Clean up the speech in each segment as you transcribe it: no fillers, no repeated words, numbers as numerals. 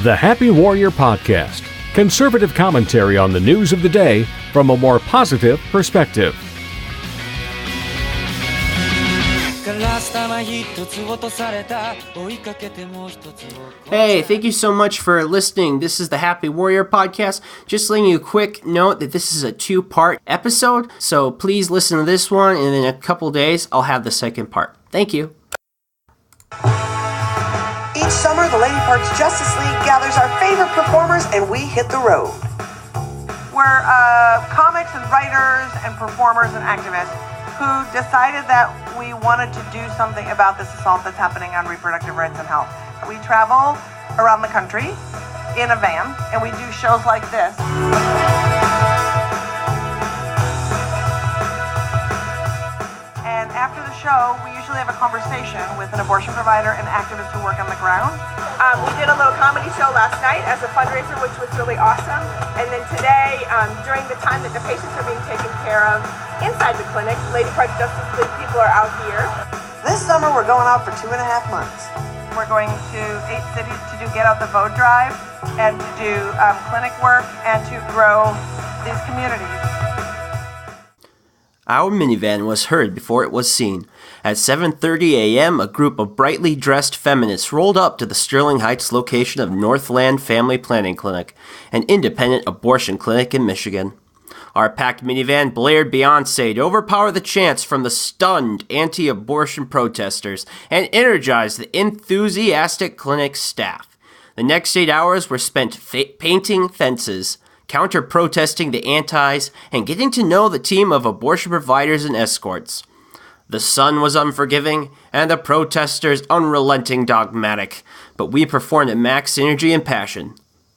The Happy Warrior Podcast. Conservative commentary on the news of the day from a more positive perspective. Hey, thank you so much for listening. This is the Happy Warrior Podcast. Just letting you a quick note that this is a two-part episode, so please listen to this one, and in a couple days, I'll have the second part. Thank you. Each summer, the Lady Parks Justice League gathers our favorite performers and we hit the road. We're comics and writers and performers and activists who decided that we wanted to do something about this assault that's happening on reproductive rights and health. We travel around the country in a van and we do shows like this. And after the show, we usually have a conversation with an abortion provider and activists who work on the ground. We did a little comedy show last night as a fundraiser, which was really awesome. And then today, during the time that the patients are being taken care of inside the clinic, Lady Parks Justice League people are out here. This summer, we're going out for 2.5 months. We're going to 8 cities to do Get Out the Vote drive and to do clinic work and to grow these communities. Our minivan was heard before it was seen. At 7:30 a.m., a group of brightly dressed feminists rolled up to the Sterling Heights location of Northland Family Planning Clinic, an independent abortion clinic in Michigan. Our packed minivan blared Beyoncé to overpower the chants from the stunned anti-abortion protesters and energize the enthusiastic clinic staff. The next 8 hours were spent painting fences, counter-protesting the antis, and getting to know the team of abortion providers and escorts. The sun was unforgiving, and the protesters unrelenting dogmatic, but we performed at max energy and passion.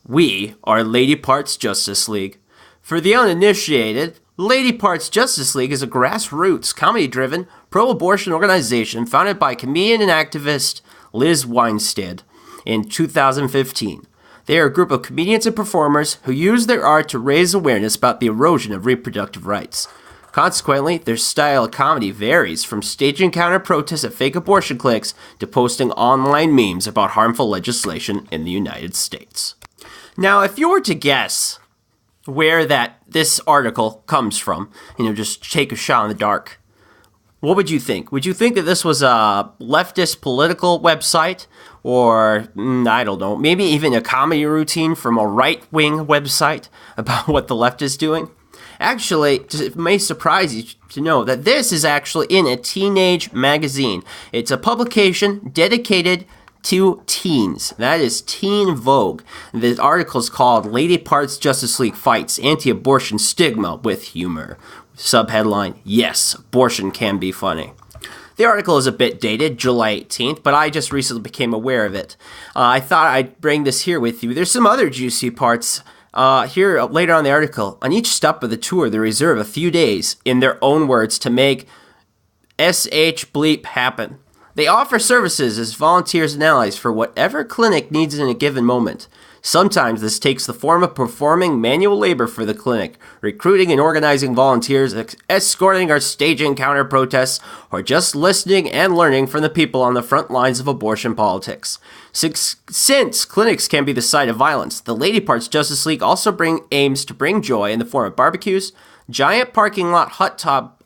We are Lady Parts Justice League. For the uninitiated, Lady Parts Justice League is a grassroots, comedy-driven, pro-abortion organization founded by comedian and activist Liz Weinstead in 2015. They are a group of comedians and performers who use their art to raise awareness about the erosion of reproductive rights. Consequently, their style of comedy varies from staging counter-protests at fake abortion clinics to posting online memes about harmful legislation in the United States. Now, if you were to guess where this article comes from, just take a shot in the dark, what would you think? Would you think that this was a leftist political website? Or, I don't know, maybe even a comedy routine from a right-wing website about what the left is doing? Actually, it may surprise you to know that this is actually in a teenage magazine. It's a publication dedicated to teens. That is Teen Vogue. The article is called Lady Parts Justice League Fights Anti-Abortion Stigma with Humor. Subheadline, Yes, Abortion Can Be Funny. The article is a bit dated, July 18th, but I just recently became aware of it. I thought I'd bring this here with you. There's some other juicy parts here later on in the article. On each step of the tour, they reserve a few days, in their own words, to make SH bleep happen. They offer services as volunteers and allies for whatever clinic needs in a given moment. Sometimes this takes the form of performing manual labor for the clinic, recruiting and organizing volunteers, escorting or staging counter-protests, or just listening and learning from the people on the front lines of abortion politics. Since clinics can be the site of violence, the Lady Parts Justice League also aims to bring joy in the form of barbecues, giant parking lot hot tub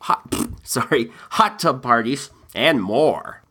parties, and more.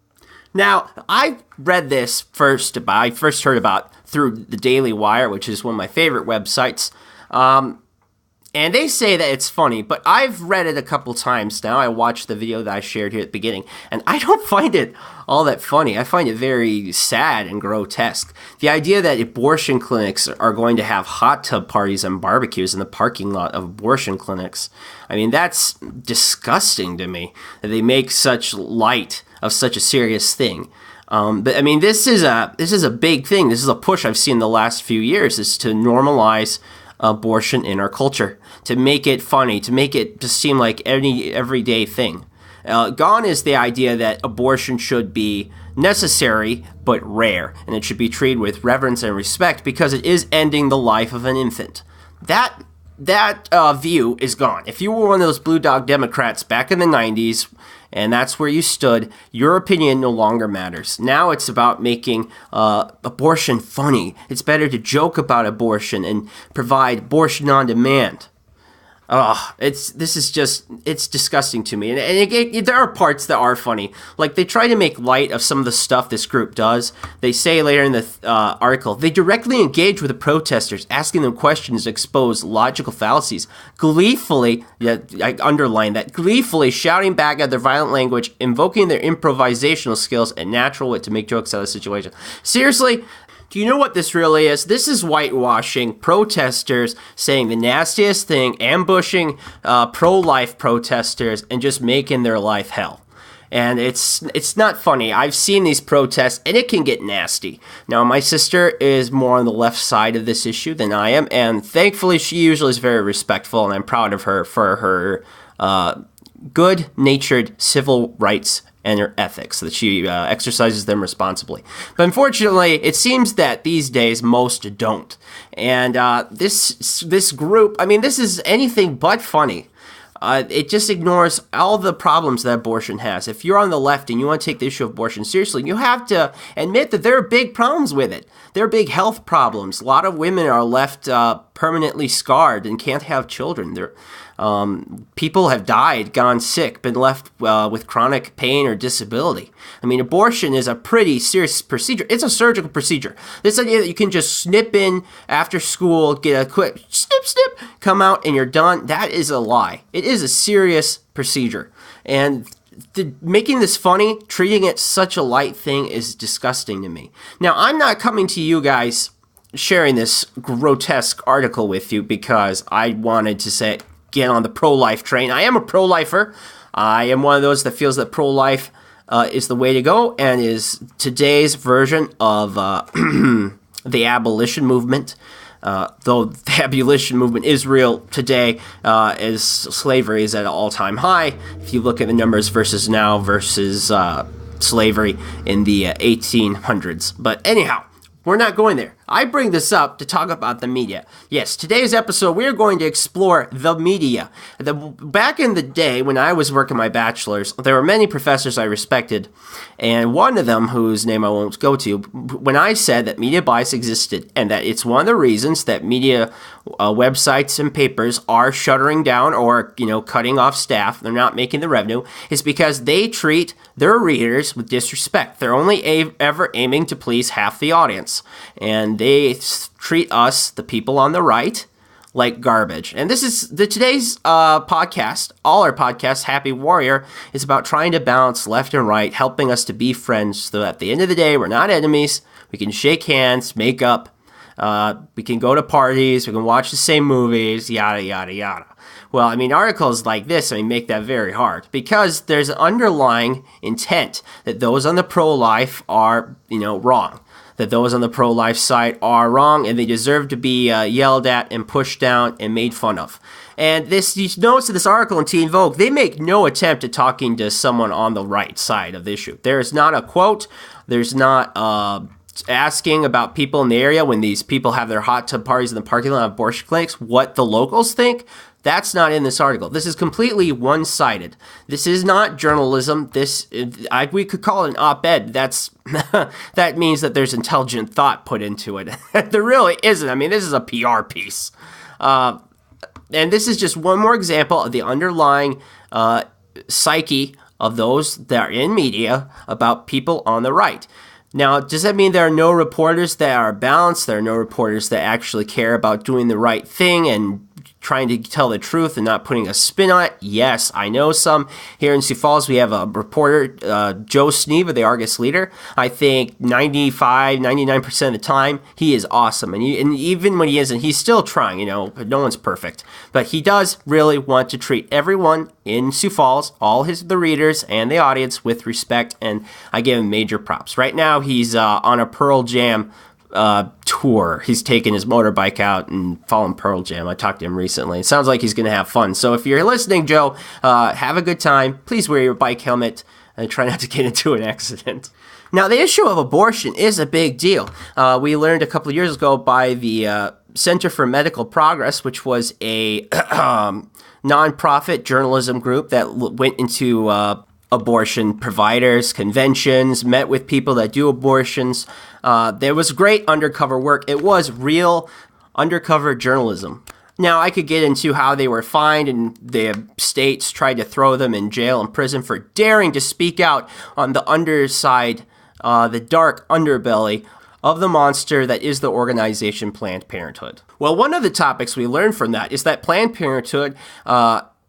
Now, I read this first. I first heard about through the Daily Wire, which is one of my favorite websites. And they say that it's funny, but I've read it a couple times now. I watched the video that I shared here at the beginning, and I don't find it all that funny. I find it very sad and grotesque. The idea that abortion clinics are going to have hot tub parties and barbecues in the parking lot of abortion clinics, I mean, that's disgusting to me, that they make such light of such a serious thing. But I mean, this is a big thing. This is a push I've seen the last few years, is to normalize abortion in our culture, to make it funny, to make it just seem like any everyday thing. Gone is the idea that abortion should be necessary but rare, and it should be treated with reverence and respect because it is ending the life of an infant. That that view is gone. If you were one of those blue dog Democrats back in the 90s, and that's where you stood, your opinion no longer matters. Now it's about making abortion funny. It's better to joke about abortion and provide abortion on demand. It's disgusting to me. And there are parts that are funny. Like, they try to make light of some of the stuff this group does. They say later in the article, they directly engage with the protesters, asking them questions to expose logical fallacies. Gleefully, I underline that, gleefully shouting back at their violent language, invoking their improvisational skills and natural wit to make jokes out of the situation. Seriously? Do you know what this really is? This is whitewashing protesters saying the nastiest thing, ambushing pro-life protesters, and just making their life hell. And it's not funny. I've seen these protests, and it can get nasty. Now, my sister is more on the left side of this issue than I am, and thankfully she usually is very respectful, and I'm proud of her for her good-natured civil rights and her ethics, that she exercises them responsibly. But unfortunately, it seems that these days most don't. And this group, I mean, this is anything but funny. It just ignores all the problems that abortion has. If you're on the left and you want to take the issue of abortion seriously, you have to admit that there are big problems with it. There are big health problems. A lot of women are left permanently scarred and can't have children. People have died, gone sick, been left with chronic pain or disability. I mean, abortion is a pretty serious procedure. It's a surgical procedure. This idea that you can just snip in after school, get a quick snip, come out, and you're done, that is a lie. It is a serious procedure. And making this funny, treating it such a light thing is disgusting to me. Now, I'm not coming to you guys sharing this grotesque article with you because I wanted to say, get on the pro-life train. I am a pro-lifer. I am one of those that feels that pro-life is the way to go and is today's version of the abolition movement. Though the abolition movement is real today, as slavery is at an all-time high. If you look at the numbers versus now versus slavery in the 1800s. But anyhow, we're not going there. I bring this up to talk about the media. Yes, today's episode, we're going to explore the media. Back in the day, when I was working my bachelor's, there were many professors I respected, and one of them, whose name I won't go to, when I said that media bias existed, and that it's one of the reasons that media websites and papers are shuttering down or, cutting off staff, they're not making the revenue, is because they treat their readers with disrespect. They're only ever aiming to please half the audience, and they treat us, the people on the right, like garbage. And this is today's podcast. All our podcasts, Happy Warrior, is about trying to balance left and right, helping us to be friends so that at the end of the day, we're not enemies. We can shake hands, make up. We can go to parties. We can watch the same movies, yada, yada, yada. Well, I mean, articles like this, make that very hard because there's an underlying intent that those on the pro-life are, wrong. That those on the pro-life side are wrong and they deserve to be yelled at and pushed down and made fun of. And these notes of this article in Teen Vogue, they make no attempt at talking to someone on the right side of the issue. There is not a quote. There's not asking about people in the area when these people have their hot tub parties in the parking lot of abortion clinics, what the locals think. That's not in this article. This is completely one-sided. This is not journalism. We could call it an op-ed. That means that there's intelligent thought put into it. There really isn't. This is a PR piece. And this is just one more example of the underlying psyche of those that are in media about people on the right. Now, does that mean there are no reporters that are balanced? There are no reporters that actually care about doing the right thing and trying to tell the truth and not putting a spin on it? Yes, I know some. Here in Sioux Falls, we have a reporter, Joe Sneeve of the Argus Leader. I think 99% of the time, he is awesome. And even when he isn't, he's still trying, but no one's perfect. But he does really want to treat everyone in Sioux Falls, all the readers and the audience with respect, and I give him major props. Right now, he's on a Pearl Jam tour. He's taken his motorbike out and following Pearl Jam. I talked to him recently. It sounds like he's going to have fun. So if you're listening, Joe, have a good time. Please wear your bike helmet and try not to get into an accident. Now, the issue of abortion is a big deal. We learned a couple of years ago by the Center for Medical Progress, which was a nonprofit journalism group that went into abortion providers, conventions, met with people that do abortions. There was great undercover work. It was real undercover journalism. Now, I could get into how they were fined and the states tried to throw them in jail and prison for daring to speak out on the underside, the dark underbelly of the monster that is the organization Planned Parenthood. Well, one of the topics we learned from that is that Planned Parenthood,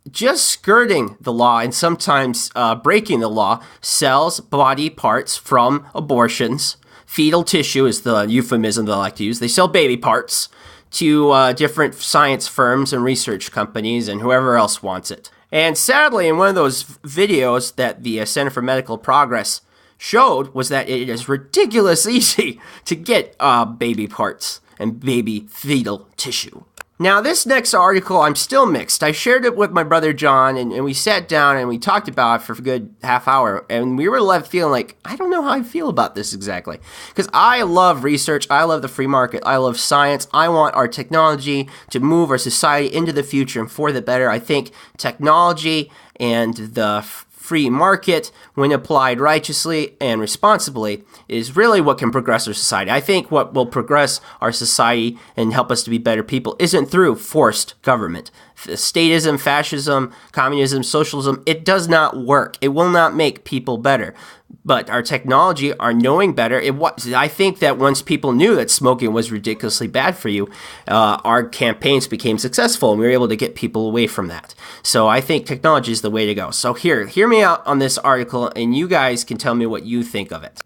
just skirting the law and sometimes breaking the law, sells body parts from abortions. Fetal tissue is the euphemism they like to use. They sell baby parts to different science firms and research companies and whoever else wants it. And sadly, in one of those videos that the Center for Medical Progress showed was that it is ridiculously easy to get baby parts and baby fetal tissue. Now, this next article, I'm still mixed. I shared it with my brother John, and we sat down and we talked about it for a good half hour, and we were left feeling like, I don't know how I feel about this exactly. Because I love research, I love the free market, I love science, I want our technology to move our society into the future and for the better. I think technology and the free market, when applied righteously and responsibly, is really what can progress our society. I think what will progress our society and help us to be better people isn't through forced government. Statism, fascism, communism, socialism, it does not work. It will not make people better. But our technology, our knowing better, I think that once people knew that smoking was ridiculously bad for you, our campaigns became successful and we were able to get people away from that. So I think technology is the way to go. So hear me out on this article and you guys can tell me what you think of it.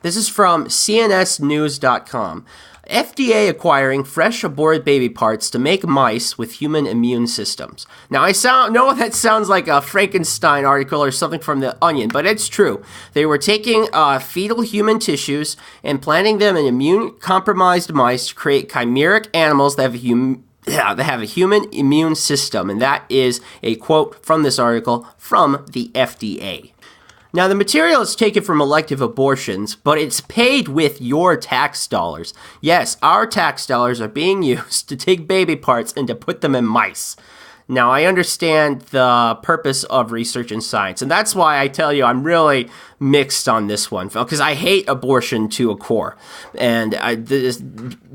This is from cnsnews.com. FDA acquiring fresh aborted baby parts to make mice with human immune systems. Now, I know that sounds like a Frankenstein article or something from The Onion, but it's true. They were taking fetal human tissues and planting them in immune-compromised mice to create chimeric animals that have a human immune system, and that is a quote from this article from the FDA. Now, the material is taken from elective abortions, but it's paid with your tax dollars. Yes, our tax dollars are being used to take baby parts and to put them in mice. Now, I understand the purpose of research and science, and that's why I tell you I'm really mixed on this one, because I hate abortion to a core. And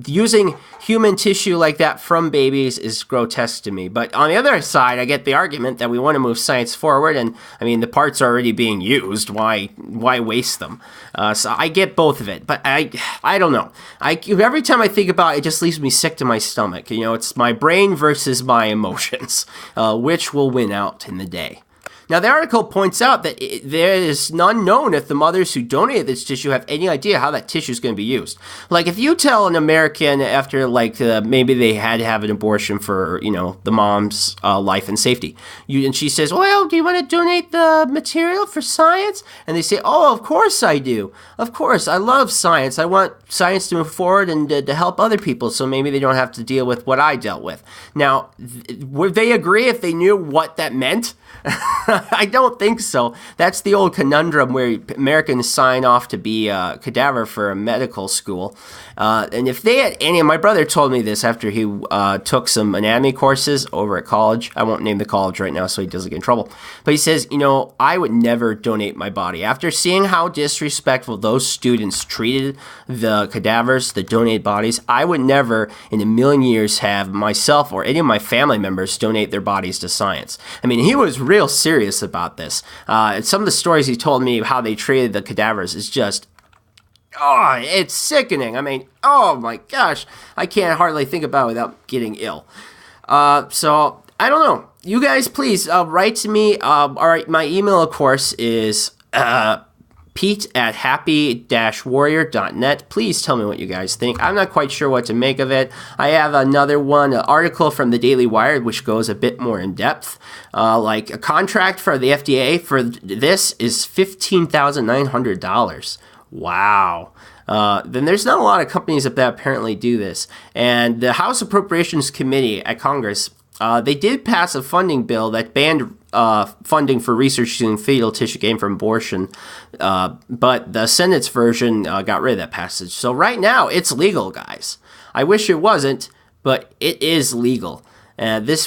using human tissue like that from babies is grotesque to me. But on the other side, I get the argument that we want to move science forward, and I mean, the parts are already being used. Why waste them? So I get both of it, but I don't know. Every time I think about it, it just leaves me sick to my stomach. You know, it's my brain versus my emotions. Which will win out in the day. Now, the article points out that there is none known if the mothers who donated this tissue have any idea how that tissue is going to be used. Like, if you tell an American after, maybe they had to have an abortion for, the mom's life and safety, and she says, well, do you want to donate the material for science? And they say, oh, of course I do. Of course, I love science. I want science to move forward and to help other people, so maybe they don't have to deal with what I dealt with. Now, would they agree if they knew what that meant? I don't think so. That's the old conundrum where Americans sign off to be a cadaver for a medical school. And if they had any, my brother told me this after he took some anatomy courses over at college. I won't name the college right now so he doesn't get in trouble. But he says, I would never donate my body. After seeing how disrespectful those students treated the cadavers, the donated bodies, I would never in a million years have myself or any of my family members donate their bodies to science. I mean, he was real serious about this. Some of the stories he told me of how they treated the cadavers is just, it's sickening. I mean, oh my gosh, I can't hardly think about it without getting ill. So, I don't know. You guys, please write to me. All right, my email, of course, is pete@happy-warrior.net. Please tell me what you guys think. I'm not quite sure what to make of it. I have another one, an article from the Daily Wire, which goes a bit more in depth. Like a contract for the FDA for this is $15,900. Wow. Then there's not a lot of companies that apparently do this. And the House Appropriations Committee at Congress, they did pass a funding bill that banned funding for research using fetal tissue gained from abortion, but the Senate's version got rid of that passage. So right now, it's legal, guys. I wish it wasn't, but it is legal.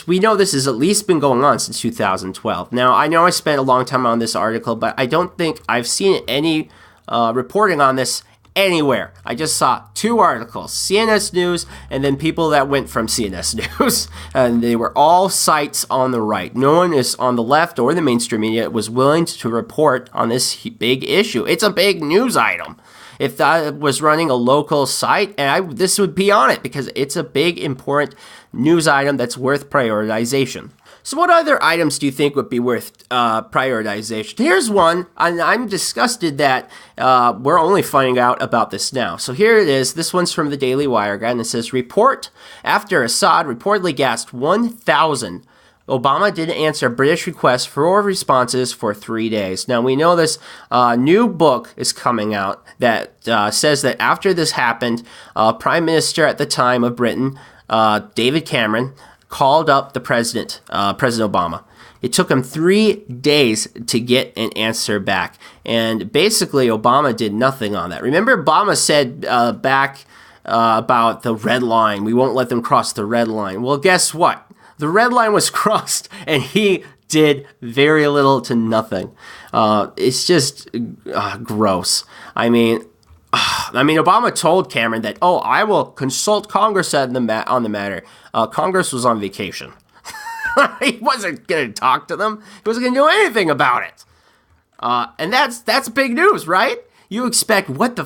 We know this has at least been going on since 2012. Now, I know I spent a long time on this article, but I don't think I've seen any reporting on this anywhere. I just saw 2 articles, CNS News and then people that went from CNS News. And they were all sites on the right. No one is on the left or the mainstream media was willing to report on this big issue. It's a big news item. If I was running a local site, this would be on it because it's a big, important news item that's worth prioritization. So what other items do you think would be worth prioritization? Here's one, and I'm disgusted that we're only finding out about this now. So here it is. This one's from the Daily Wire, and it says, report after Assad reportedly gassed 1,000. Obama didn't answer British requests for responses for 3 days. Now, we know this new book is coming out that says that after this happened, Prime Minister at the time of Britain, David Cameron, called up the president, President Obama. It took him 3 days to get an answer back. And basically, Obama did nothing on that. Remember, Obama said back about the red line, we won't let them cross the red line. Well, guess what? The red line was crossed, and he did very little to nothing. It's just gross. I mean, Obama told Cameron that, I will consult Congress on the matter. Congress was on vacation. He wasn't going to talk to them. He wasn't going to do anything about it. And that's big news, right? You expect what the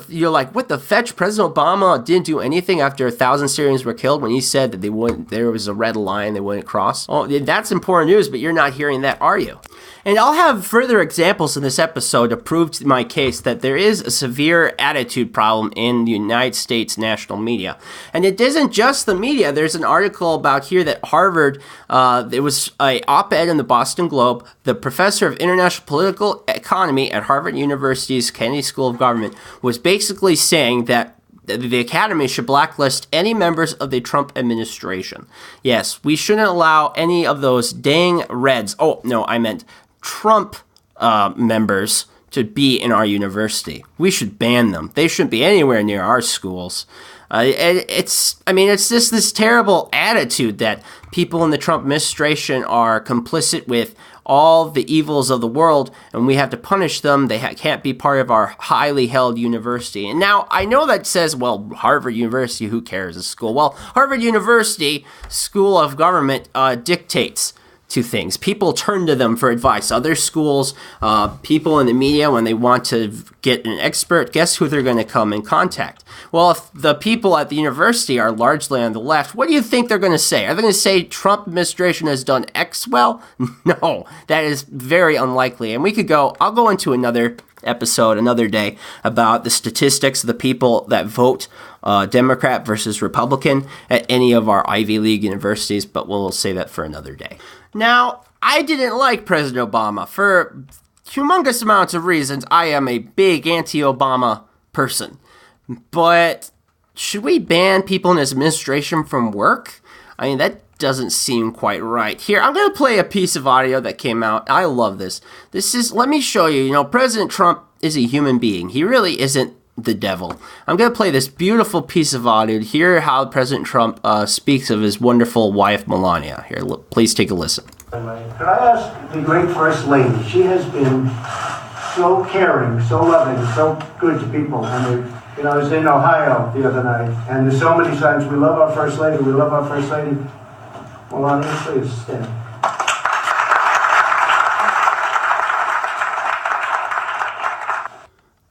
fetch? President Obama didn't do anything after 1,000 Syrians were killed when he said that there was a red line they wouldn't cross. Oh, that's important news, but you're not hearing that, are you? And I'll have further examples in this episode to prove my case that there is a severe attitude problem in the United States national media. And it isn't just the media. There's an article about here that Harvard, there was an op-ed in the Boston Globe. The professor of international political economy at Harvard University's Kennedy School of Government was basically saying that the Academy should blacklist any members of the Trump administration. Yes, we shouldn't allow any of those dang Reds. Oh, no, I meant Trump members to be in our university. We should ban them. They shouldn't be anywhere near our schools. It's just this terrible attitude that people in the Trump administration are complicit with all the evils of the world, and we have to punish them. They can't be part of our highly held university. And now, I know that says, well, Harvard University, who cares, a school? Well, Harvard University School of Government dictates to things. People turn to them for advice. Other schools, people in the media, when they want to get an expert, guess who they're going to come in contact? Well, if the people at the university are largely on the left, what do you think they're going to say? Are they going to say Trump administration has done X well? No, that is very unlikely. And I'll go into another episode another day about the statistics of the people that vote Democrat versus Republican at any of our Ivy League universities, but we'll say that for another day. Now, I didn't like President Obama for humongous amounts of reasons. I am a big anti-Obama person. But should we ban people in his administration from work? I mean, that doesn't seem quite right. Here, I'm going to play a piece of audio that came out. I love this. Let me show you, President Trump is a human being. He really isn't the devil. I'm going to play this beautiful piece of audio to hear how President Trump speaks of his wonderful wife, Melania. Here, please take a listen. Could I ask the great First Lady? She has been so caring, so loving, so good to people. I was in Ohio the other night, and there's so many signs, we love our First Lady, we love our First Lady. Melania, please stand.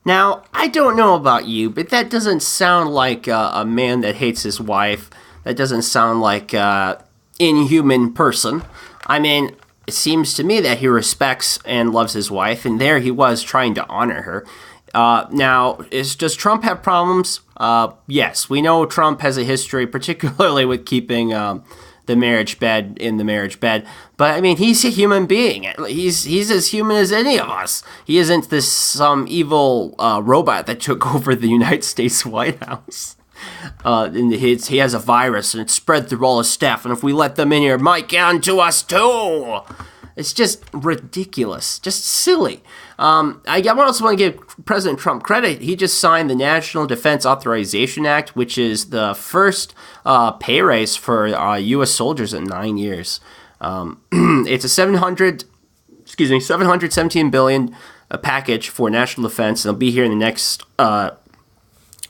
Now, I don't know about you, but that doesn't sound like a man that hates his wife. That doesn't sound like an inhuman person. I mean, it seems to me that he respects and loves his wife, and there he was trying to honor her. Now, does Trump have problems? Yes, we know Trump has a history, particularly with keeping the marriage bed in the marriage bed. But I mean, he's a human being. He's as human as any of us. He isn't some evil robot that took over the United States White House. He has a virus and it's spread through all his staff. And if we let them in here, it might get onto us too. It's just ridiculous, just silly. I also want to give President Trump credit. He just signed the National Defense Authorization Act, which is the first pay raise for U.S. soldiers in 9 years. It's a $717 billion package for national defense, and it'll be here in the next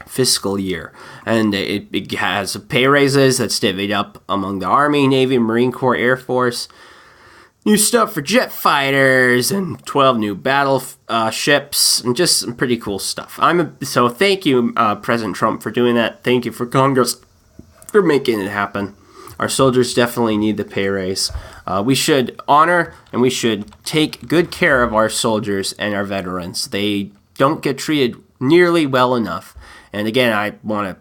fiscal year. And it has pay raises that's divvied up among the Army, Navy, Marine Corps, Air Force. New stuff for jet fighters and 12 new battle ships and just some pretty cool stuff. So thank you, President Trump, for doing that. Thank you for Congress for making it happen. Our soldiers definitely need the pay raise. We should honor and we should take good care of our soldiers and our veterans. They don't get treated nearly well enough. And again, I want to,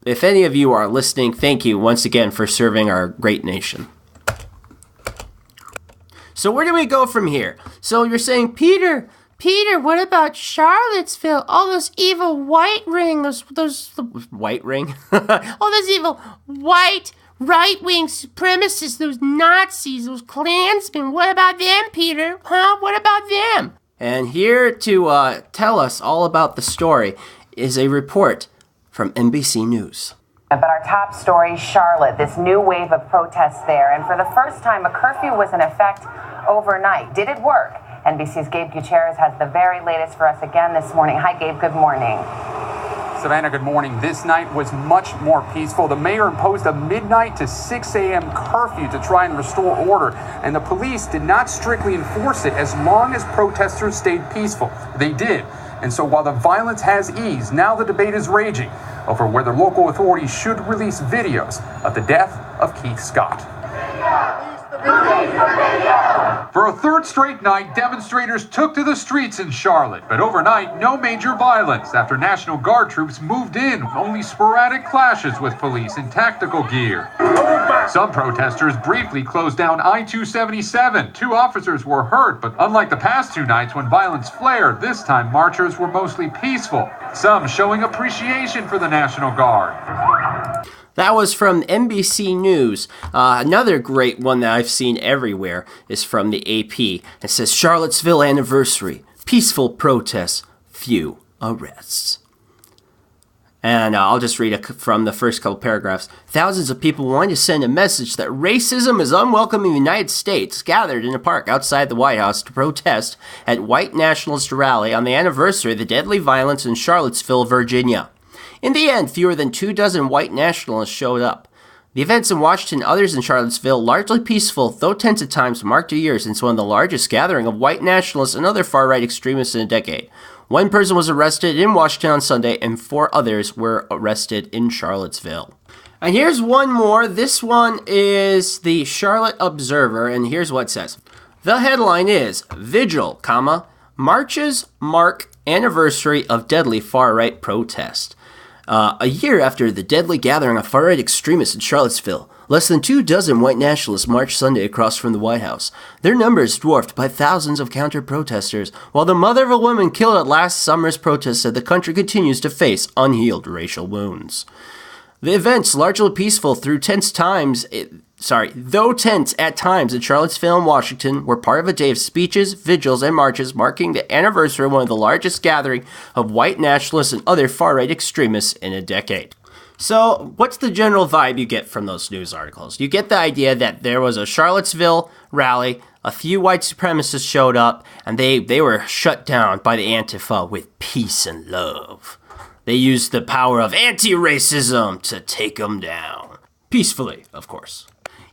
if any of you are listening, thank you once again for serving our great nation. So where do we go from here? So you're saying, Peter, what about Charlottesville? All those evil white ring, those white ring? All those evil white right-wing supremacists, those Nazis, those Klansmen. What about them, Peter? Huh? What about them? And here to tell us all about the story is a report from NBC News. But our top story, Charlotte, this new wave of protests there. And for the first time, a curfew was in effect overnight. Did it work? NBC's Gabe Gutierrez has the very latest for us again this morning. Hi, Gabe. Good morning. Savannah, good morning. This night was much more peaceful. The mayor imposed a midnight to 6 a.m. curfew to try and restore order, and the police did not strictly enforce it as long as protesters stayed peaceful. They did. And so while the violence has eased, now the debate is raging over whether local authorities should release videos of the death of Keith Scott. For a third straight night, demonstrators took to the streets in Charlotte, but overnight, no major violence after National Guard troops moved in, only sporadic clashes with police in tactical gear. Some protesters briefly closed down I-277. 2 officers were hurt, but unlike the past 2 nights when violence flared, this time marchers were mostly peaceful, some showing appreciation for the National Guard. That was from NBC News. Another great one that I've seen everywhere is from the AP. It says, Charlottesville anniversary, peaceful protests, few arrests. And I'll just read from the first couple paragraphs. Thousands of people wanting to send a message that racism is unwelcome in the United States gathered in a park outside the White House to protest at white nationalist rally on the anniversary of the deadly violence in Charlottesville, Virginia. In the end, fewer than 24 white nationalists showed up. The events in Washington and others in Charlottesville, largely peaceful, though tense at times, marked a year since one of the largest gathering of white nationalists and other far-right extremists in a decade. 1 person was arrested in Washington on Sunday, and 4 others were arrested in Charlottesville. And here's one more. This one is the Charlotte Observer, and here's what it says. The headline is, Vigil, Marches Mark Anniversary of Deadly Far-Right Protest. A year after the deadly gathering of far-right extremists in Charlottesville, less than 24 white nationalists marched Sunday across from the White House. Their numbers dwarfed by thousands of counter-protesters, while the mother of a woman killed at last summer's protest said the country continues to face unhealed racial wounds. The events, largely peaceful though tense at times in Charlottesville and Washington, were part of a day of speeches, vigils, and marches marking the anniversary of one of the largest gatherings of white nationalists and other far-right extremists in a decade. So, what's the general vibe you get from those news articles? You get the idea that there was a Charlottesville rally, a few white supremacists showed up, and they were shut down by the Antifa with peace and love. They used the power of anti-racism to take them down. Peacefully, of course.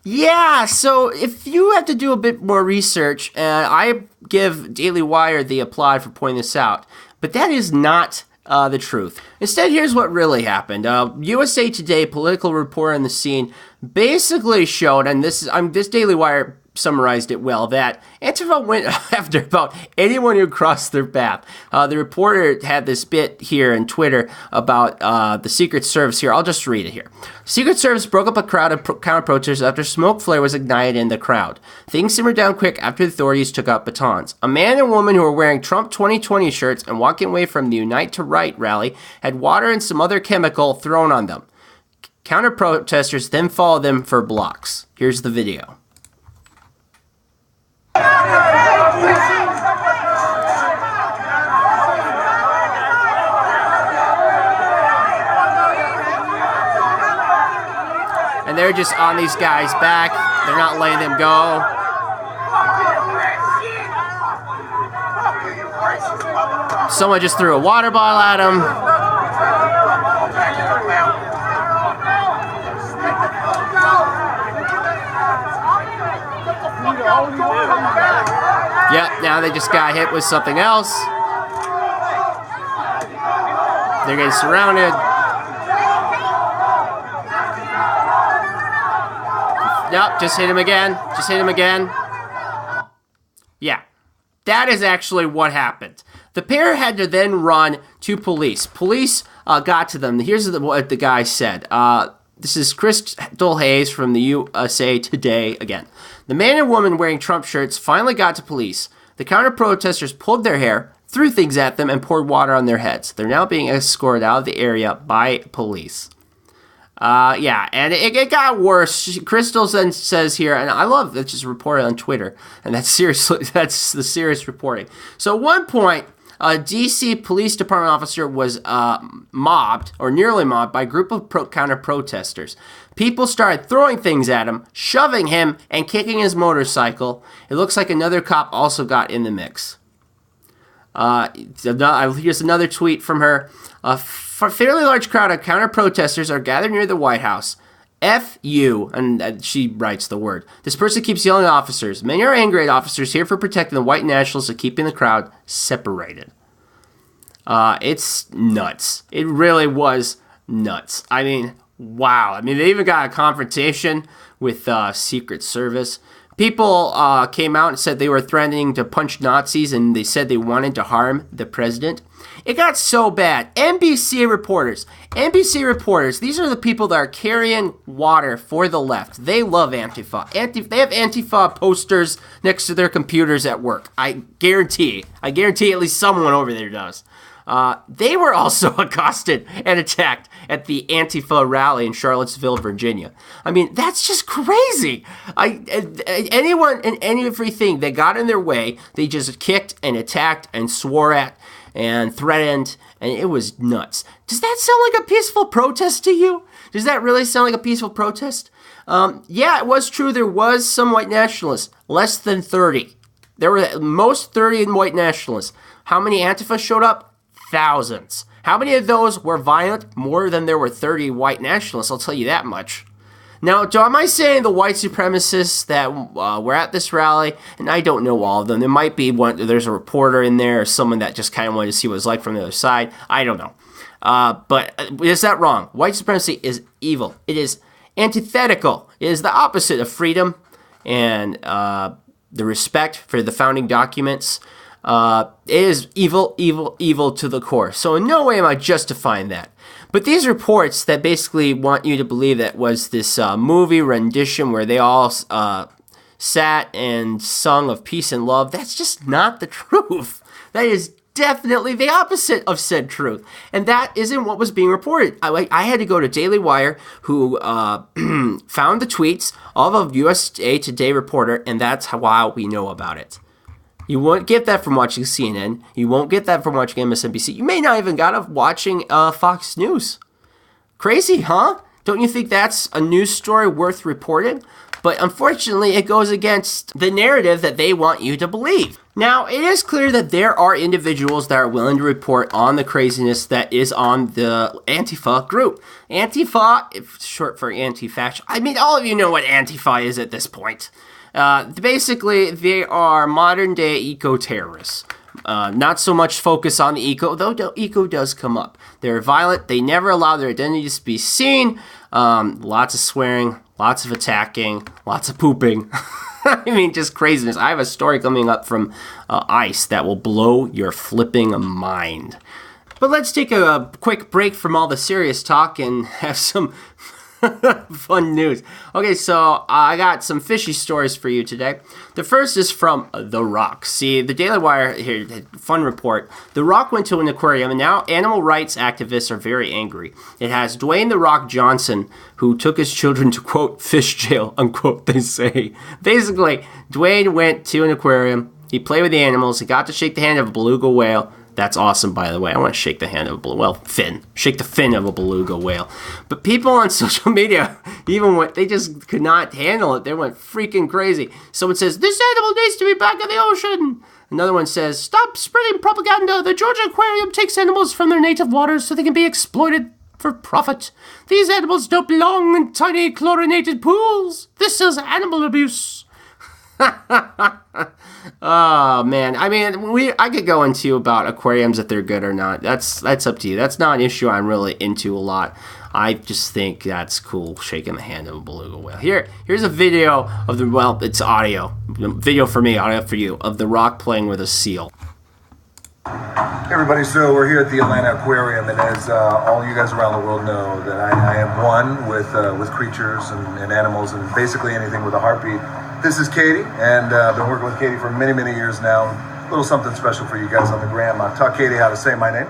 Yeah, so if you have to do a bit more research, I give Daily Wire the applaud for pointing this out, but that is not the truth. Instead, here's what really happened. USA Today political reporter on the scene basically showed, and this Daily Wire summarized it well, that Antifa went after about anyone who crossed their path. The reporter had this bit here in Twitter about the Secret Service here. I'll just read it here. Secret Service broke up a crowd of counter-protesters after smoke flare was ignited in the crowd. Things simmered down quick after the authorities took out batons. A man and woman who were wearing Trump 2020 shirts and walking away from the Unite to Right rally had water and some other chemical thrown on them. Counter-protesters then followed them for blocks. Here's the video. they're just on these guys' back. They're not letting them go. Someone just threw a water bottle at him. Yep, now they just got hit with something else. They're getting surrounded. Nope, just hit him again. Just hit him again. Yeah, that is actually what happened. The pair had to then run to police. Police got to them. Here's what the guy said. This is Crystal Hayes from the USA Today again. The man and woman wearing Trump shirts finally got to police. The counter-protesters pulled their hair, threw things at them, and poured water on their heads. They're now being escorted out of the area by police. Yeah, and it got worse. Crystal then says here, and I love that, just reported on Twitter, and that's the serious reporting. So at one point, a D.C. Police Department officer was mobbed, or nearly mobbed, by a group of counter-protesters. People started throwing things at him, shoving him, and kicking his motorcycle. It looks like another cop also got in the mix. Here's another tweet from her. A fairly large crowd of counter-protesters are gathered near the White House. F you, and she writes the word. This person keeps yelling at officers. Many are angry at officers here for protecting the white nationalists and keeping the crowd separated. It's nuts. It really was nuts. I mean, wow. I mean, they even got a confrontation with Secret Service. People came out and said they were threatening to punch Nazis, and they said they wanted to harm the president. It got so bad. NBC reporters, these are the people that are carrying water for the left. They love Antifa. They have Antifa posters next to their computers at work. I guarantee at least someone over there does. They were also accosted and attacked at the Antifa rally in Charlottesville, Virginia. I mean, that's just crazy. Anyone and everything that got in their way, they just kicked and attacked and swore at and threatened, and it was nuts. Does that sound like a peaceful protest to you? Does that really sound like a peaceful protest? Yeah, it was true. There was some white nationalists, less than 30. There were at most 30 white nationalists. How many Antifa showed up? Thousands. How many of those were violent? More than there were 30 white nationalists, I'll tell you that much. Now, am I saying the white supremacists that were at this rally, and I don't know all of them, there might be one, there's a reporter in there or someone that just kind of wanted to see what it was like from the other side. I don't know. But is that wrong? White supremacy is evil. It is antithetical. It is the opposite of freedom and the respect for the founding documents. It is evil, evil, evil to the core. So in no way am I justifying that. But these reports that basically want you to believe that was this movie rendition where they all sat and sung of peace and love, that's just not the truth. That is definitely the opposite of said truth. And that isn't what was being reported. I had to go to Daily Wire, who found the tweets of a USA Today reporter, and that's how we know about it. You won't get that from watching CNN. You won't get that from watching MSNBC. You may not even get it watching Fox News. Crazy, huh? Don't you think that's a news story worth reporting? But unfortunately, it goes against the narrative that they want you to believe. Now, it is clear that there are individuals that are willing to report on the craziness that is on the Antifa group. Antifa, short for anti-fascist. I mean, all of you know what Antifa is at this point. Basically, they are modern-day eco-terrorists. Not so much focus on the eco, though eco does come up. They're violent. They never allow their identities to be seen. Lots of swearing, lots of attacking, lots of pooping. I mean, just craziness. I have a story coming up from ICE that will blow your flipping mind. But let's take a quick break from all the serious talk and have some fun news. Okay, so I got some fishy stories for you today. The first is from The Rock. See, the Daily Wire here, fun report. The Rock went to an aquarium, and now animal rights activists are very angry. It has Dwayne The Rock Johnson, who took his children to, quote, fish jail, unquote, they say. Basically, Dwayne went to an aquarium. He played with the animals. He got to shake the hand of a beluga whale. That's awesome, by the way. I want to shake the hand of a shake the fin of a beluga whale. But people on social media, they just could not handle it. They went freaking crazy. Someone says, this animal needs to be back in the ocean. Another one says, stop spreading propaganda. The Georgia Aquarium takes animals from their native waters so they can be exploited for profit. These animals don't belong in tiny chlorinated pools. This is animal abuse. Oh man, I mean, I could go into about aquariums if they're good or not. That's up to you. That's not an issue I'm really into a lot. I just think that's cool, shaking the hand of a beluga whale. Here's a video of it's audio. Video for me, audio for you, of The Rock playing with a seal. Hey everybody, so we're here at the Atlanta Aquarium, and as all you guys around the world know, that I am one with creatures and animals and basically anything with a heartbeat. This is Katie, and I've been working with Katie for many, many years now. A little something special for you guys on the gram. I've taught Katie how to say my name.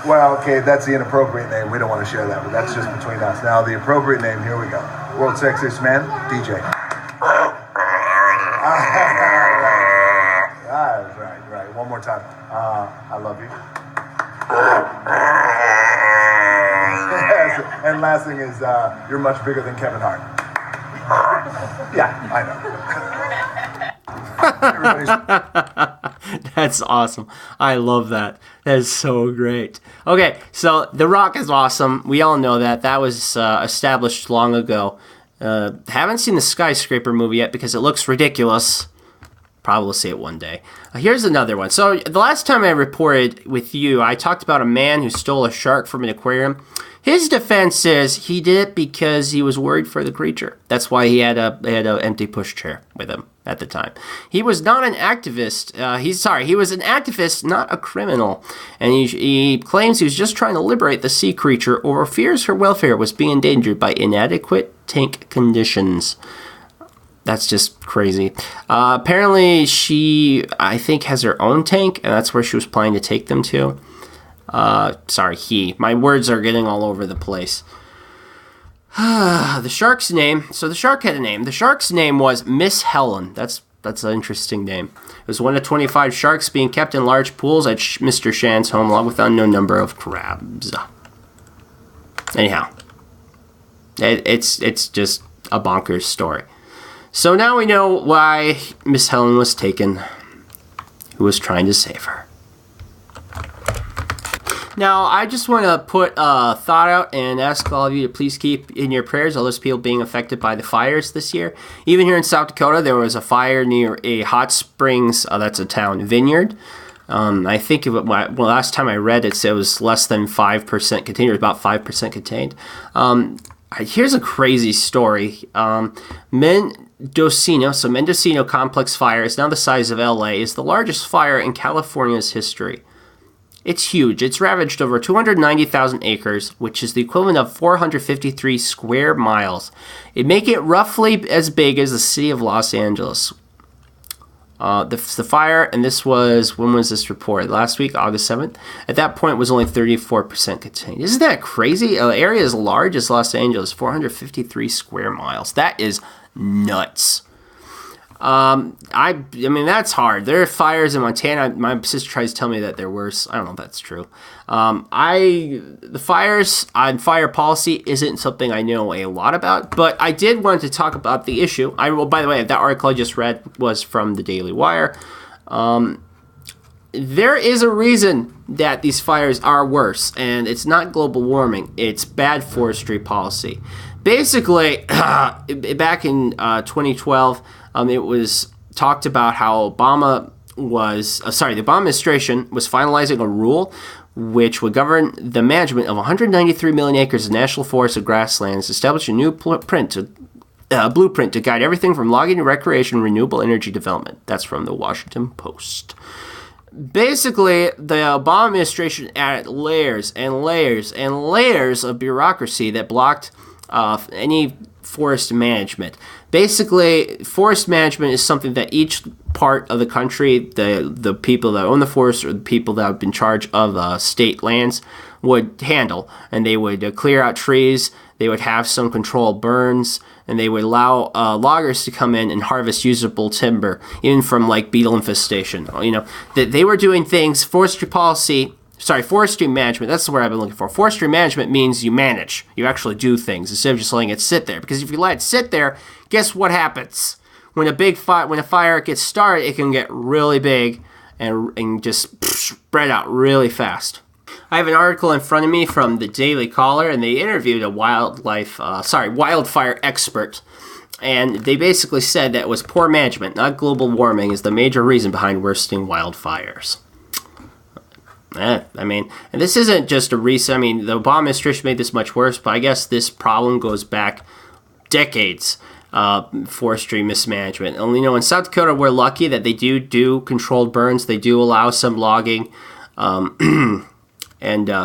Well, okay, that's the inappropriate name. We don't want to share that, but that's just between us. Now, the appropriate name, here we go. World's sexiest man, DJ. Right. One more time. I love you. And last thing is, you're much bigger than Kevin Hart. Yeah, I know. That's awesome. I love that. That is so great. Okay, so The Rock is awesome. We all know that. That was established long ago. Haven't seen the Skyscraper movie yet because it looks ridiculous. Probably will see it one day. Here's another one. So the last time I reported with you, I talked about a man who stole a shark from an aquarium. His defense is he did it because he was worried for the creature. That's why he had a empty pushchair with him at the time. He was not an activist. He was an activist, not a criminal. And he claims he was just trying to liberate the sea creature or fears her welfare was being endangered by inadequate tank conditions. That's just crazy. Apparently, she, I think, has her own tank, and that's where she was planning to take them to. My words are getting all over the place. The shark's name. So the shark had a name. The shark's name was Miss Helen. That's an interesting name. It was one of 25 sharks being kept in large pools at Mr. Shan's home, along with an unknown number of crabs. Anyhow, it's just a bonkers story. So now we know why Miss Helen was taken, who was trying to save her. Now, I just want to put a thought out and ask all of you to please keep in your prayers all those people being affected by the fires this year. Even here in South Dakota, there was a fire near a hot springs, that's a town, vineyard. I think last time I read it, it was less than 5% contained, or about 5% contained. Here's a crazy story. Mendocino Complex Fire is now the size of LA, is the largest fire in California's history. It's huge. It's ravaged over 290,000 acres, which is the equivalent of 453 square miles. It'd make it roughly as big as the city of Los Angeles. The fire, and this was, when was this reported? Last week, August 7th? At that point, it was only 34% contained. Isn't that crazy? An area as large as Los Angeles, 453 square miles. That is nuts. I mean, that's hard. There are fires in Montana. My sister tries to tell me that they're worse. I don't know if that's true. The fires on fire policy isn't something I know a lot about, but I did want to talk about the issue. By the way, that article I just read was from the Daily Wire. There is a reason that these fires are worse, and it's not global warming. It's bad forestry policy. Basically, back in 2012, it was talked about how the Obama administration was finalizing a rule which would govern the management of 193 million acres of national forests and grasslands, establish a new blueprint to guide everything from logging to recreation and renewable energy development. That's from the Washington Post. Basically, the Obama administration added layers and layers and layers of bureaucracy that blocked any forest management. Basically, forest management is something that each part of the country, the people that own the forest or the people that have been in charge of state lands would handle. And they would clear out trees, They would have some controlled burns, and they would allow loggers to come in and harvest usable timber, even from like beetle infestation. They were doing things. Forestry management. That's the word I've been looking for. Forestry management means you manage. You actually do things instead of just letting it sit there. Because if you let it sit there, guess what happens? When a fire gets started, it can get really big and just spread out really fast. I have an article in front of me from the Daily Caller, and they interviewed a wildfire expert. And they basically said that it was poor management, not global warming, is the major reason behind worsening wildfires. And this isn't just a recent, the Obama administration made this much worse, but I guess this problem goes back decades. Forestry mismanagement. And, in South Dakota, we're lucky that they do controlled burns. They do allow some logging and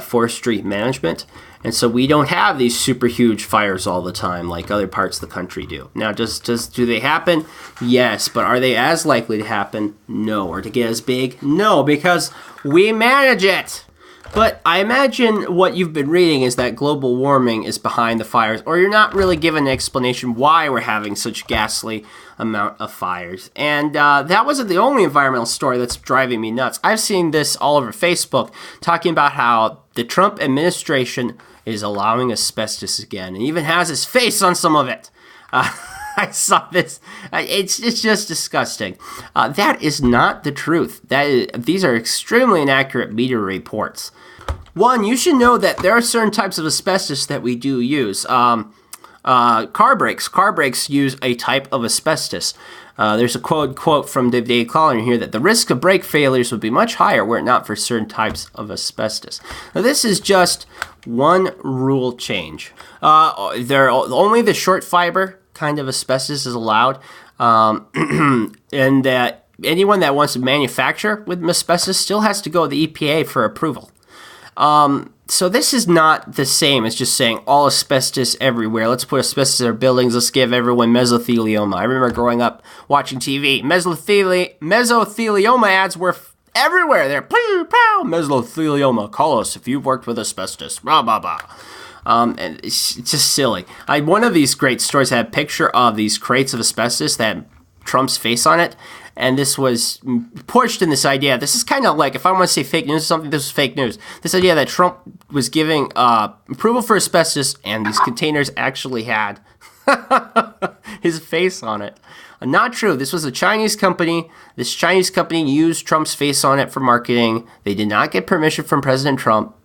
forestry management. And so we don't have these super huge fires all the time like other parts of the country do. Now, do they happen? Yes. But are they as likely to happen? No. Or to get as big? No, because we manage it. But I imagine what you've been reading is that global warming is behind the fires, or you're not really given an explanation why we're having such ghastly amount of fires. And that wasn't the only environmental story that's driving me nuts. I've seen this all over Facebook talking about how the Trump administration is allowing asbestos again, and even has his face on some of it. I saw this. It's just disgusting. That is not the truth. These are extremely inaccurate media reports. One, you should know that there are certain types of asbestos that we do use. Car brakes. Car brakes use a type of asbestos. There's a quote from the Daily Caller in here that the risk of brake failures would be much higher were it not for certain types of asbestos. Now, this is just one rule change. Only the short fiber kind of asbestos is allowed, and that anyone that wants to manufacture with asbestos still has to go to the EPA for approval. So this is not the same as just saying all asbestos everywhere. Let's put asbestos in our buildings. Let's give everyone mesothelioma. I remember growing up watching TV. Mesothelioma ads were everywhere. They're pow, pow, mesothelioma. Call us if you've worked with asbestos. Blah, blah, blah. And it's just silly. One of these great stories had a picture of these crates of asbestos that had Trump's face on it. And this was pushed in this idea. This is kind of like, if I want to say fake news or something, this is fake news. This idea that Trump was giving approval for asbestos, and these containers actually had his face on it. Not true. This was a Chinese company. This Chinese company used Trump's face on it for marketing. They did not get permission from President Trump.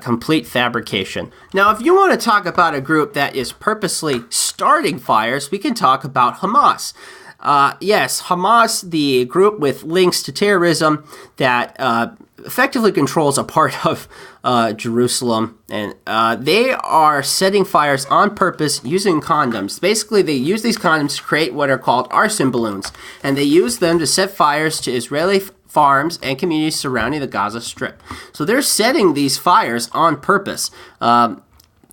Complete fabrication. Now, if you want to talk about a group that is purposely starting fires, we can talk about Hamas. Yes, Hamas, the group with links to terrorism that effectively controls a part of Jerusalem, and they are setting fires on purpose using condoms. Basically, they use these condoms to create what are called arson balloons, and they use them to set fires to Israeli farms and communities surrounding the Gaza Strip. So they're setting these fires on purpose.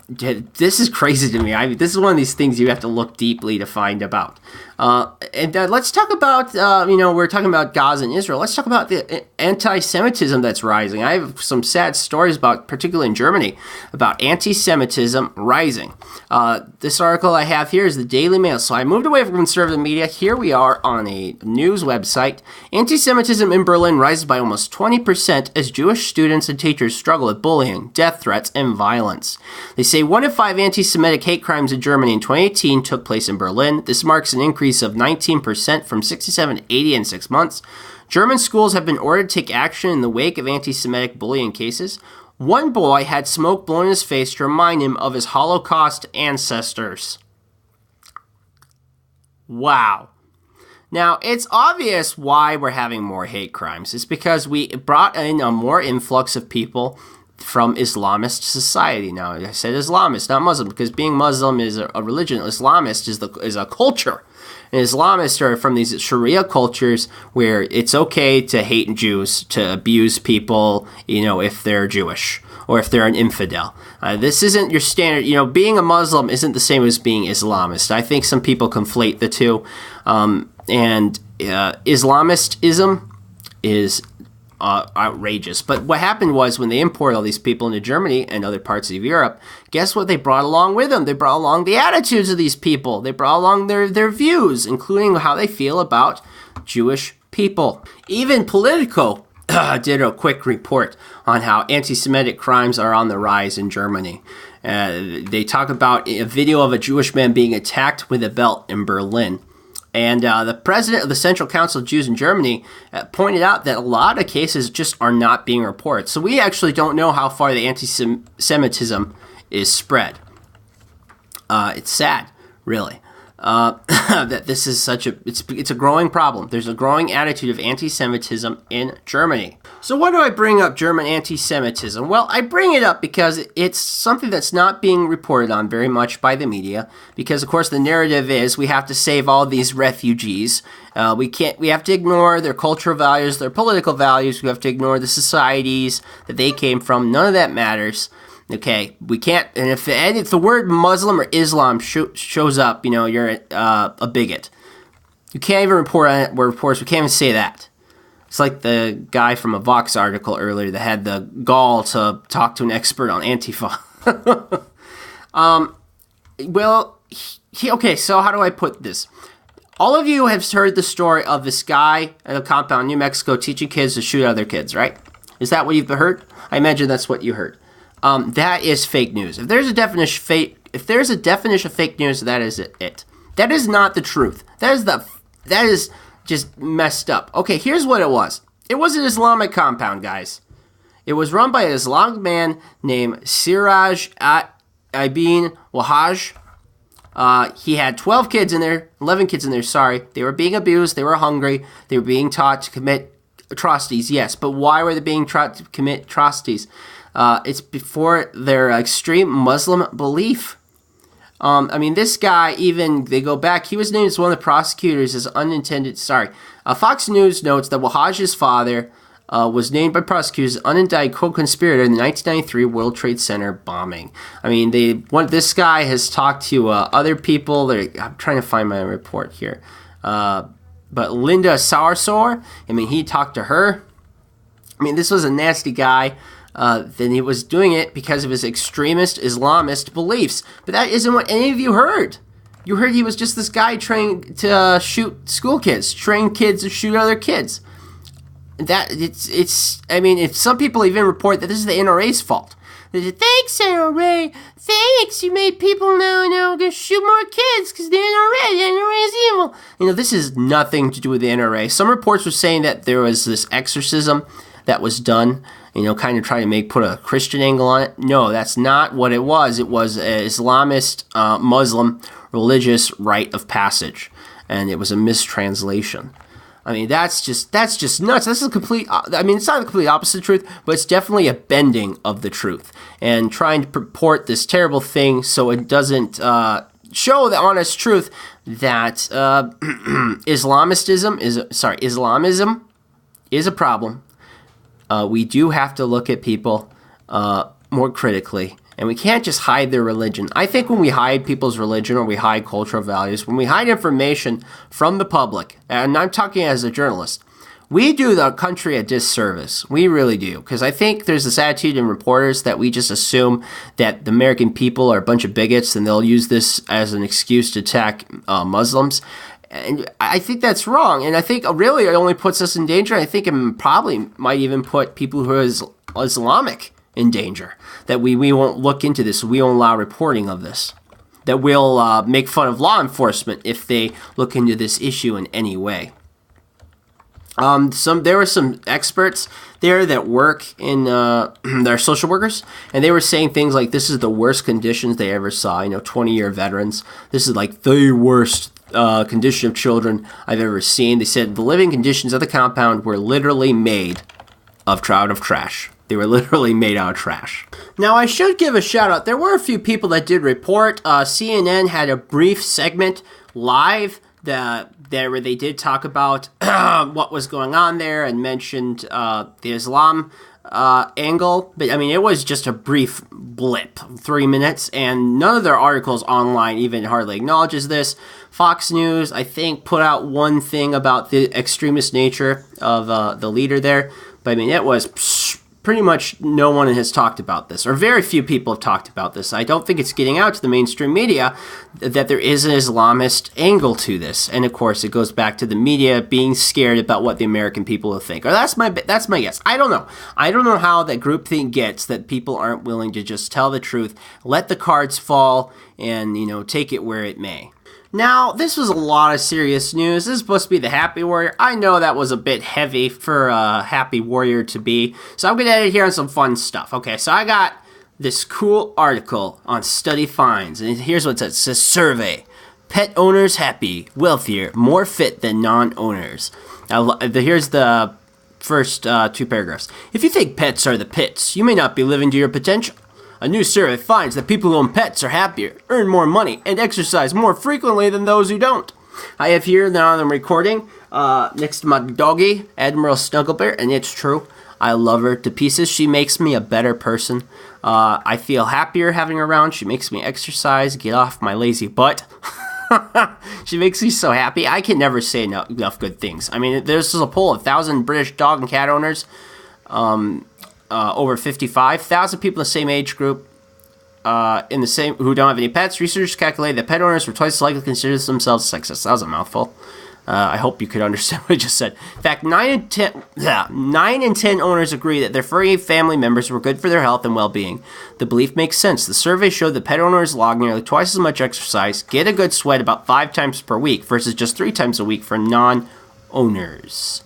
This is crazy to me. This is one of these things you have to look deeply to find about. Let's talk about, we're talking about Gaza and Israel. Let's talk about the anti-Semitism that's rising. I have some sad stories about, particularly in Germany, about anti-Semitism rising. This article I have here is the Daily Mail. So I moved away from conservative media. Here we are on a news website. Anti-Semitism in Berlin rises by almost 20% as Jewish students and teachers struggle with bullying, death threats, and violence. They say 1 in 5 anti-Semitic hate crimes in Germany in 2018 took place in Berlin. This marks an increase of 19% from 67 to 80 in 6 months. German schools have been ordered to take action in the wake of anti-Semitic bullying cases. One boy had smoke blown in his face to remind him of his Holocaust ancestors. Wow. Now, it's obvious why we're having more hate crimes. It's because we brought in a more influx of people from Islamist society. Now, I said Islamist, not Muslim, because being Muslim is a religion. Islamist is a culture. And Islamists are from these Sharia cultures where it's okay to hate Jews, to abuse people, if they're Jewish or if they're an infidel. This isn't your standard, being a Muslim isn't the same as being Islamist. I think some people conflate the two. And Islamism is outrageous. But what happened was when they imported all these people into Germany and other parts of Europe, guess what they brought along with them? They brought along the attitudes of these people. They brought along their views, including how they feel about Jewish people. Even Politico did a quick report on how anti-Semitic crimes are on the rise in Germany. They talk about a video of a Jewish man being attacked with a belt in Berlin. And the president of the Central Council of Jews in Germany pointed out that a lot of cases just are not being reported. So we actually don't know how far the anti-Semitism is spread. It's sad, really, that this is it's a growing problem. There's a growing attitude of anti-Semitism in Germany. So why do I bring up German anti-Semitism? Well, I bring it up because it's something that's not being reported on very much by the media. Because, of course, the narrative is we have to save all these refugees. We have to ignore their cultural values, their political values. We have to ignore the societies that they came from. None of that matters. Okay, we can't. And if the word Muslim or Islam shows up, you're a bigot. You can't even report on it. We can't even say that. It's like the guy from a Vox article earlier that had the gall to talk to an expert on Antifa. Okay, so how do I put this? All of you have heard the story of this guy at a compound in New Mexico teaching kids to shoot other kids, right? Is that what you've heard? I imagine that's what you heard. That is fake news. If there's a definition of fake news, that is it. That is not the truth. That is just messed up. Okay, here's what it was. It was an Islamic compound, guys. It was run by an Islamic man named Siraj Ibn Wahaj. He had 11 kids in there, sorry. They were being abused, they were hungry, they were being taught to commit atrocities, yes. But why were they being taught to commit atrocities? It's before their extreme Muslim belief. This guy, they go back, he was named as one of the prosecutors as Fox News notes that Wahaj's father was named by prosecutors as unindicted co-conspirator in the 1993 World Trade Center bombing. This guy has talked to other people. I'm trying to find my report here. But Linda Sarsour, he talked to her. This was a nasty guy. Then he was doing it because of his extremist Islamist beliefs. But that isn't what any of you heard. You heard he was just this guy trying to shoot school kids, train kids to shoot other kids. If some people even report that this is the NRA's fault. They say, thanks, NRA. Thanks, you made people now go shoot more kids because the NRA is evil. This has nothing to do with the NRA. Some reports were saying that there was this exorcism that was done, kind of trying to put a Christian angle on it. No, that's not what it was. It was an Islamist Muslim religious rite of passage, and it was a mistranslation. That's just nuts. This is it's not the complete opposite of truth, but it's definitely a bending of the truth and trying to purport this terrible thing so it doesn't show the honest truth that Islamism is a problem. We do have to look at people more critically, and we can't just hide their religion. I think when we hide people's religion or we hide cultural values, when we hide information from the public, and I'm talking as a journalist, we do the country a disservice. We really do, because I think there's this attitude in reporters that we just assume that the American people are a bunch of bigots and they'll use this as an excuse to attack Muslims. And I think that's wrong. And I think really it only puts us in danger. I think it probably might even put people who are Islamic in danger. That we won't look into this. We won't allow reporting of this. That we'll make fun of law enforcement if they look into this issue in any way. There were some experts there that work in they're social workers, and they were saying things like this is the worst conditions they ever saw. 20-year veterans. This is like the worst condition of children I've ever seen. They said the living conditions of the compound were literally made out of trash. They were literally made out of trash. Now, I should give a shout out. There were a few people that did report. CNN had a brief segment live where they did talk about what was going on there and mentioned the Islam angle. But, it was just a brief blip, 3 minutes, and none of their articles online even hardly acknowledges this. Fox News, I think, put out one thing about the extremist nature of the leader there. But I mean, it was pretty much no one has talked about this, or very few people have talked about this. I don't think it's getting out to the mainstream media that there is an Islamist angle to this. And of course, it goes back to the media being scared about what the American people will think. Or that's my guess. I don't know. I don't know how that groupthink gets that people aren't willing to just tell the truth, let the cards fall, and, take it where it may. Now, this was a lot of serious news. This is supposed to be the Happy Warrior. I know that was a bit heavy for a Happy Warrior to be, so I'm going to edit here on some fun stuff. Okay, so I got this cool article on study finds, and here's what it says. It says, survey. Pet owners happy, wealthier, more fit than non-owners. Now, here's the first 2 paragraphs. If you think pets are the pits, you may not be living to your potential. A new survey finds that people who own pets are happier, earn more money, and exercise more frequently than those who don't. I have here now I'm recording next to my doggie, Admiral Snugglebear, and it's true. I love her to pieces. She makes me a better person. I feel happier having her around. She makes me exercise, get off my lazy butt. She makes me so happy. I can never say enough good things. I mean, there's a poll of 1,000 British dog and cat owners. Over 55,000 people in the same age group who don't have any pets. Researchers calculate that pet owners were twice as likely to consider themselves sexist. That was a mouthful. I hope you could understand what I just said. In fact, 9 in 10 owners agree that their furry family members were good for their health and well-being. The belief makes sense. The survey showed that pet owners log nearly twice as much exercise, get a good sweat about 5 times per week versus just 3 times a week for non-owners.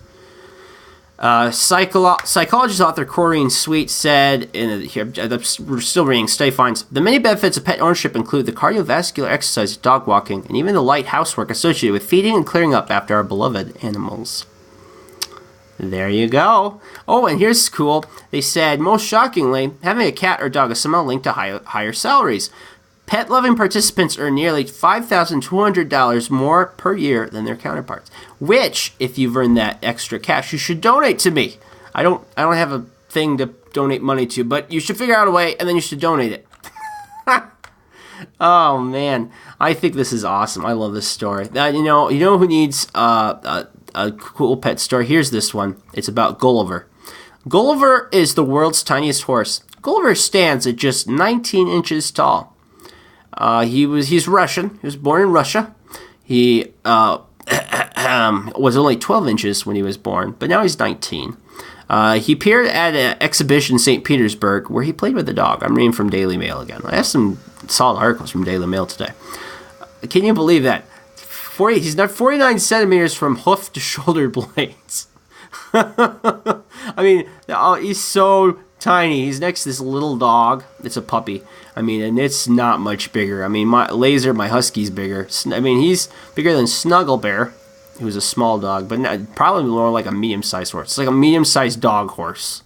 Psychologist author Corrine Sweet said, we're still reading study finds, the many benefits of pet ownership include the cardiovascular exercise, dog walking, and even the light housework associated with feeding and clearing up after our beloved animals. There you go. Oh, and here's cool. They said, most shockingly, having a cat or dog is somehow linked to higher salaries. Pet-loving participants earn nearly $5,200 more per year than their counterparts. Which, if you've earned that extra cash, you should donate to me. I don't have a thing to donate money to, but you should figure out a way, and then you should donate it. Oh man, I think this is awesome. I love this story. You know who needs a cool pet story? Here's this one. It's about Gulliver. Gulliver is the world's tiniest horse. Gulliver stands at just 19 inches tall. He's Russian. He was born in Russia. He was only 12 inches when he was born, but now he's 19. He appeared at an exhibition in St. Petersburg where he played with a dog. I'm reading from Daily Mail again. I have some solid articles from Daily Mail today. Can you believe that? He's not 49 centimeters from hoof to shoulder blades. I mean, he's so tiny. He's next to this little dog. It's a puppy. I mean, and it's not much bigger. I mean, my husky's bigger. I mean, he's bigger than Snugglebear, who's a small dog, but probably more like a medium-sized horse. It's like a medium-sized dog horse.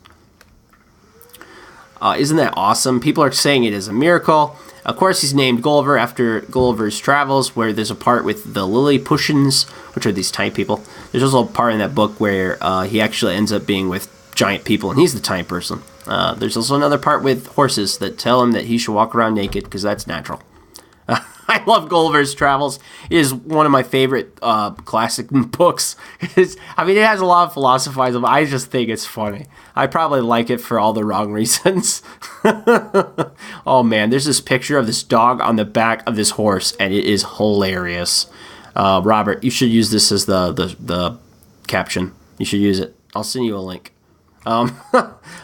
Isn't that awesome? People are saying it is a miracle. Of course, he's named Gulliver after Gulliver's Travels, where there's a part with the Lilliputians, which are these tiny people. There's also a part in that book where he actually ends up being with giant people, and he's the tiny person. There's also another part with horses that tell him that he should walk around naked because that's natural. I love Gulliver's Travels. It is one of my favorite classic books. It has a lot of philosophizing. I just think it's funny. I probably like it for all the wrong reasons. Oh man, there's this picture of this dog on the back of this horse, and it is hilarious. Robert, you should use this as the caption. You should use it. I'll send you a link.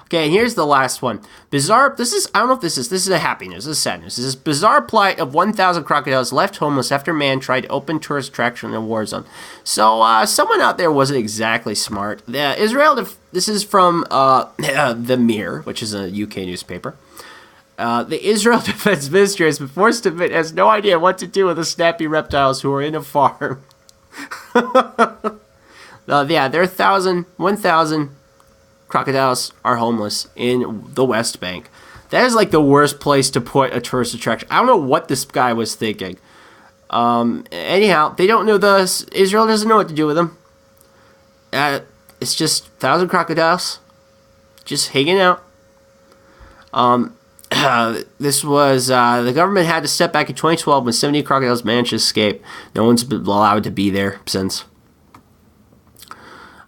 Okay, here's the last one. Bizarre, I don't know if this is a happy news, this is sad news. This is bizarre plight of 1,000 crocodiles left homeless after man tried to open tourist attraction in a war zone. So, someone out there wasn't exactly smart. This is from, The Mirror, which is a UK newspaper. The Israel Defense Ministry has been forced to admit it has no idea what to do with the snappy reptiles who are in a farm. There are 1,000 crocodiles are homeless in the West Bank. That is like the worst place to put a tourist attraction. I don't know what this guy was thinking. Anyhow, they don't know Israel doesn't know what to do with them. It's just 1,000 crocodiles just hanging out. This was, the government had to step back in 2012 when 70 crocodiles managed to escape. No one's been allowed to be there since.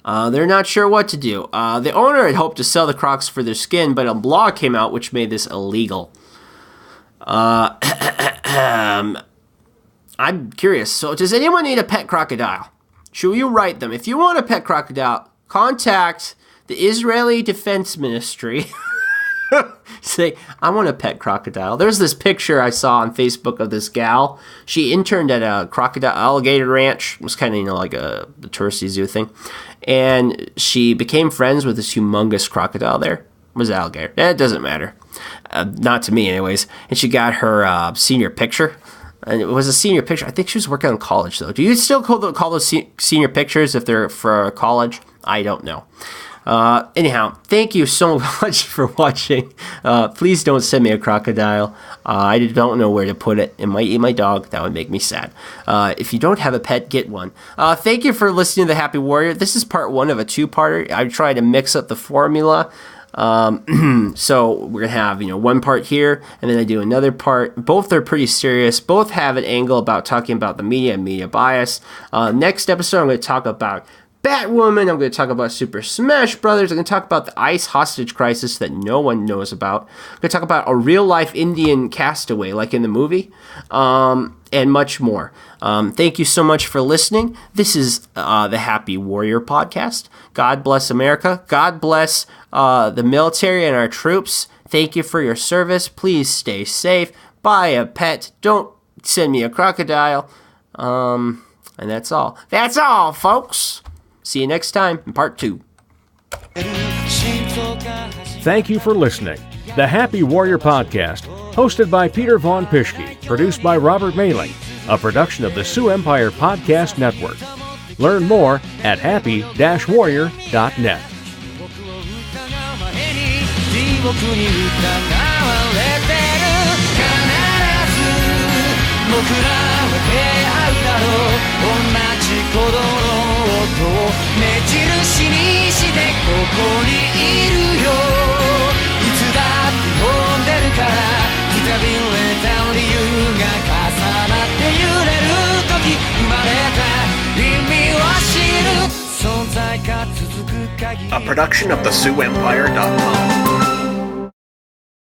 They're not sure what to do. The owner had hoped to sell the crocs for their skin, but a law came out which made this illegal. I'm curious. So does anyone need a pet crocodile? Should you write them? If you want a pet crocodile, contact the Israeli Defense Ministry. Say, I want a pet crocodile. There's this picture I saw on Facebook of this gal. She interned at a crocodile alligator ranch. It was kind of, like a touristy zoo thing. And she became friends with this humongous crocodile there. It was alligator. It doesn't matter. Not to me, anyways. And she got her senior picture. And it was a senior picture. I think she was working on college, though. Do you still call those senior pictures if they're for college? I don't know. Anyhow, thank you so much for watching. Please don't send me a crocodile. I don't know where to put it. It might eat my dog. That would make me sad. If you don't have a pet, get one. Thank you for listening to The Happy Warrior. This is part 1 of a 2-parter. I tried to mix up the formula. So we're gonna have one part here, and then I do another part. Both are pretty serious. Both have an angle about talking about the media and media bias. Next episode, I'm going to talk about Batwoman. I'm going to talk about Super Smash Brothers. I'm going to talk about the ICE hostage crisis that no one knows about. I'm going to talk about a real-life Indian castaway, like in the movie, and much more. Thank you so much for listening. This is the Happy Warrior Podcast. God bless America. God bless the military and our troops. Thank you for your service. Please stay safe. Buy a pet. Don't send me a crocodile. And that's all. That's all, folks. See you next time in part 2. Thank you for listening. The Happy Warrior Podcast, hosted by Peter Vaughn Pischke, produced by Robert Mehling, a production of the Sioux Empire Podcast Network. Learn more at happy-warrior.net.目印にしてここにいるよいつだって飛んでるからくたびれた理由が重なって揺れる時生まれた意味を知る存在が続く限り A production of the SiouxEmpire.com